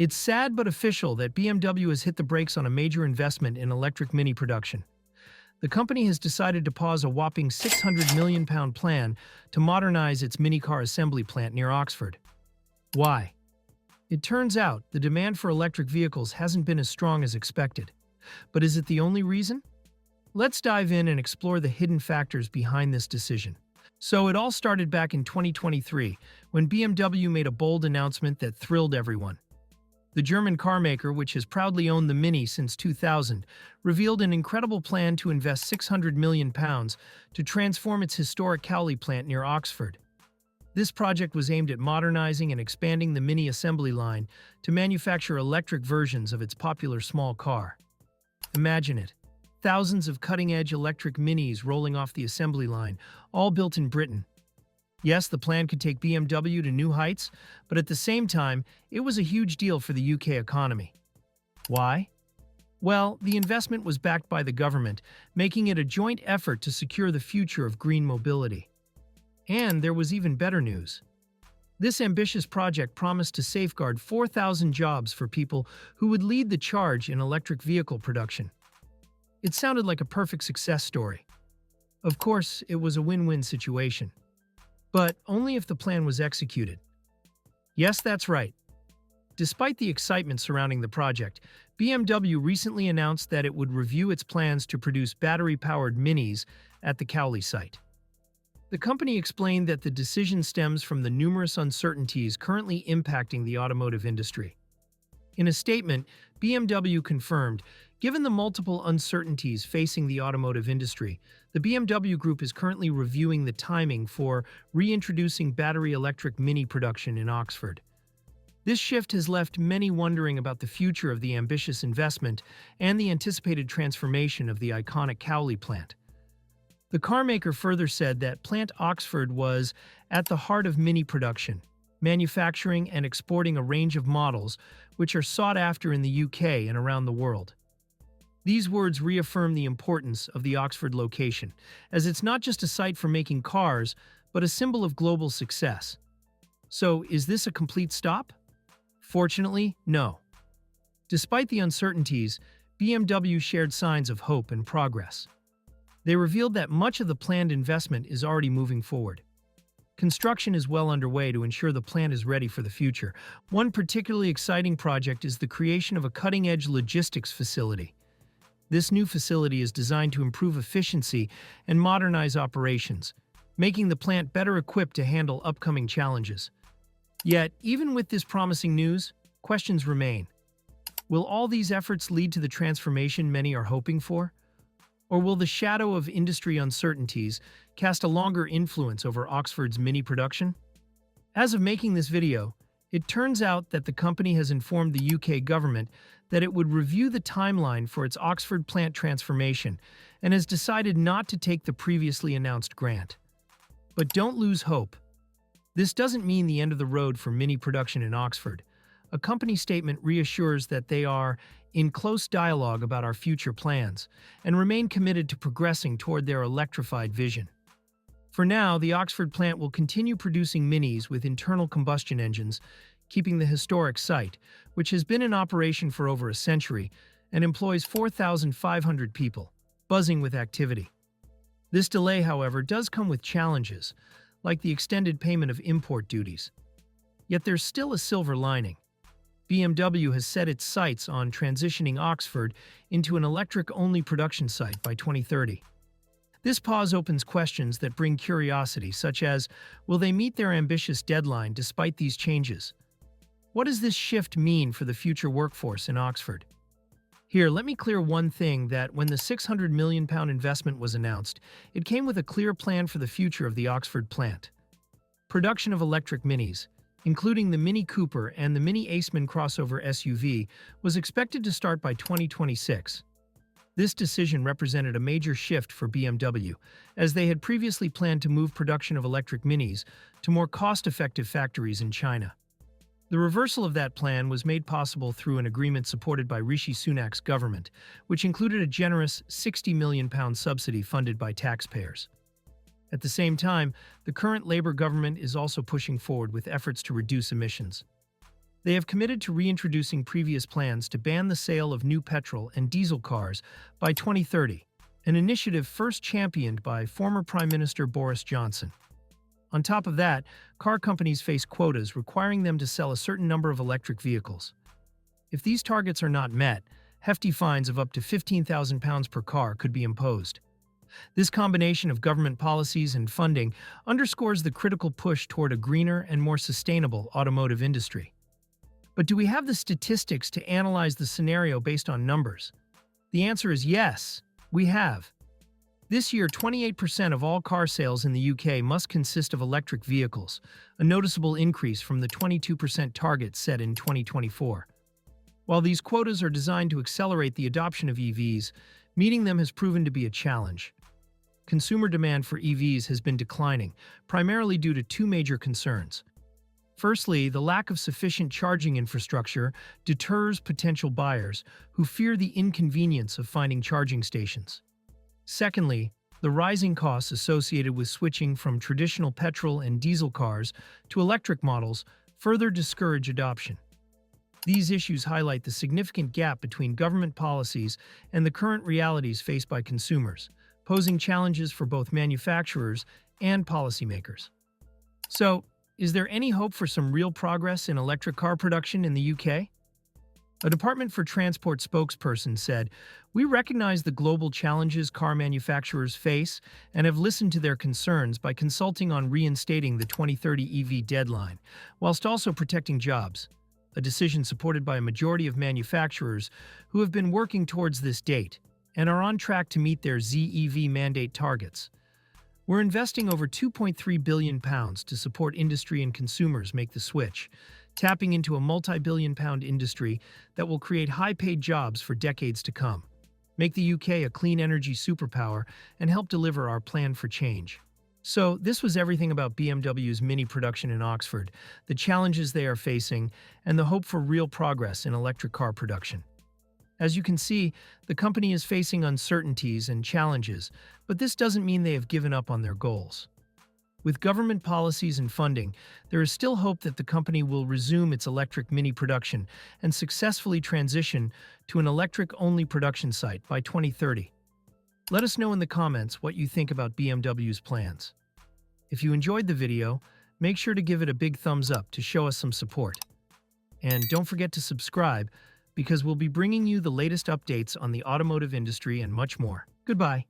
It's sad but official that BMW has hit the brakes on a major investment in electric Mini production. The company has decided to pause a whopping £600 million plan to modernize its mini car assembly plant near Oxford. Why? It turns out the demand for electric vehicles hasn't been as strong as expected. But is it the only reason? Let's dive in and explore the hidden factors behind this decision. So it all started back in 2023 when BMW made a bold announcement that thrilled everyone. The German carmaker, which has proudly owned the Mini since 2000, revealed an incredible plan to invest £600 million to transform its historic Cowley plant near Oxford. This project was aimed at modernizing and expanding the Mini assembly line to manufacture electric versions of its popular small car. Imagine it. Thousands of cutting-edge electric Minis rolling off the assembly line, all built in Britain. Yes, the plan could take BMW to new heights, but at the same time, it was a huge deal for the UK economy. Why? Well, the investment was backed by the government, making it a joint effort to secure the future of green mobility. And there was even better news. This ambitious project promised to safeguard 4,000 jobs for people who would lead the charge in electric vehicle production. It sounded like a perfect success story. Of course, it was a win-win situation. But only if the plan was executed. Yes, that's right. Despite the excitement surrounding the project, BMW recently announced that it would review its plans to produce battery-powered Minis at the Cowley site. The company explained that the decision stems from the numerous uncertainties currently impacting the automotive industry. In a statement, BMW confirmed, given the multiple uncertainties facing the automotive industry, the BMW Group is currently reviewing the timing for reintroducing battery electric Mini production in Oxford. This shift has left many wondering about the future of the ambitious investment and the anticipated transformation of the iconic Cowley plant. The carmaker further said that Plant Oxford was at the heart of Mini production, manufacturing and exporting a range of models which are sought after in the UK and around the world. These words reaffirm the importance of the Oxford location, as it's not just a site for making cars, but a symbol of global success. So, is this a complete stop? Fortunately, no. Despite the uncertainties, BMW shared signs of hope and progress. They revealed that much of the planned investment is already moving forward. Construction is well underway to ensure the plant is ready for the future. One particularly exciting project is the creation of a cutting-edge logistics facility. This new facility is designed to improve efficiency and modernize operations, making the plant better equipped to handle upcoming challenges. Yet, even with this promising news, questions remain. Will all these efforts lead to the transformation many are hoping for? Or will the shadow of industry uncertainties cast a longer influence over Oxford's Mini production? As of making this video, it turns out that the company has informed the UK government that it would review the timeline for its Oxford plant transformation and has decided not to take the previously announced grant. But don't lose hope. This doesn't mean the end of the road for Mini production in Oxford. A company statement reassures that they are in close dialogue about our future plans and remain committed to progressing toward their electrified vision. For now, the Oxford plant will continue producing Minis with internal combustion engines, keeping the historic site, which has been in operation for over a century and employs 4,500 people, buzzing with activity. This delay, however, does come with challenges, like the extended payment of import duties. Yet there's still a silver lining. BMW has set its sights on transitioning Oxford into an electric-only production site by 2030. This pause opens questions that bring curiosity, such as, will they meet their ambitious deadline despite these changes? What does this shift mean for the future workforce in Oxford? Here, let me clear one thing, that when the £600 million investment was announced, it came with a clear plan for the future of the Oxford plant. Production of electric Minis, including the Mini Cooper and the Mini Aceman crossover SUV, was expected to start by 2026. This decision represented a major shift for BMW, as they had previously planned to move production of electric Minis to more cost-effective factories in China. The reversal of that plan was made possible through an agreement supported by Rishi Sunak's government, which included a generous £60 million subsidy funded by taxpayers. At the same time, the current Labour government is also pushing forward with efforts to reduce emissions. They have committed to reintroducing previous plans to ban the sale of new petrol and diesel cars by 2030, an initiative first championed by former Prime Minister Boris Johnson. On top of that, car companies face quotas requiring them to sell a certain number of electric vehicles. If these targets are not met, hefty fines of up to £15,000 per car could be imposed. This combination of government policies and funding underscores the critical push toward a greener and more sustainable automotive industry. But do we have the statistics to analyze the scenario based on numbers? The answer is yes, we have. This year, 28% of all car sales in the UK must consist of electric vehicles, a noticeable increase from the 22% target set in 2024. While these quotas are designed to accelerate the adoption of EVs, meeting them has proven to be a challenge. Consumer demand for EVs has been declining, primarily due to two major concerns. Firstly, the lack of sufficient charging infrastructure deters potential buyers who fear the inconvenience of finding charging stations. Secondly, the rising costs associated with switching from traditional petrol and diesel cars to electric models further discourage adoption. These issues highlight the significant gap between government policies and the current realities faced by consumers, posing challenges for both manufacturers and policymakers. So, is there any hope for some real progress in electric car production in the UK? A Department for Transport spokesperson said, "We recognize the global challenges car manufacturers face and have listened to their concerns by consulting on reinstating the 2030 EV deadline, whilst also protecting jobs," a decision supported by a majority of manufacturers who have been working towards this date and are on track to meet their ZEV mandate targets. We're investing over £2.3 billion to support industry and consumers make the switch, tapping into a multi-billion-pound industry that will create high-paid jobs for decades to come, make the UK a clean energy superpower, and help deliver our plan for change. So, this was everything about BMW's mini production in Oxford, the challenges they are facing, and the hope for real progress in electric car production. As you can see, the company is facing uncertainties and challenges, but this doesn't mean they have given up on their goals. With government policies and funding, there is still hope that the company will resume its electric mini production and successfully transition to an electric-only production site by 2030. Let us know in the comments what you think about BMW's plans. If you enjoyed the video, make sure to give it a big thumbs up to show us some support. And don't forget to subscribe, because we'll be bringing you the latest updates on the automotive industry and much more. Goodbye.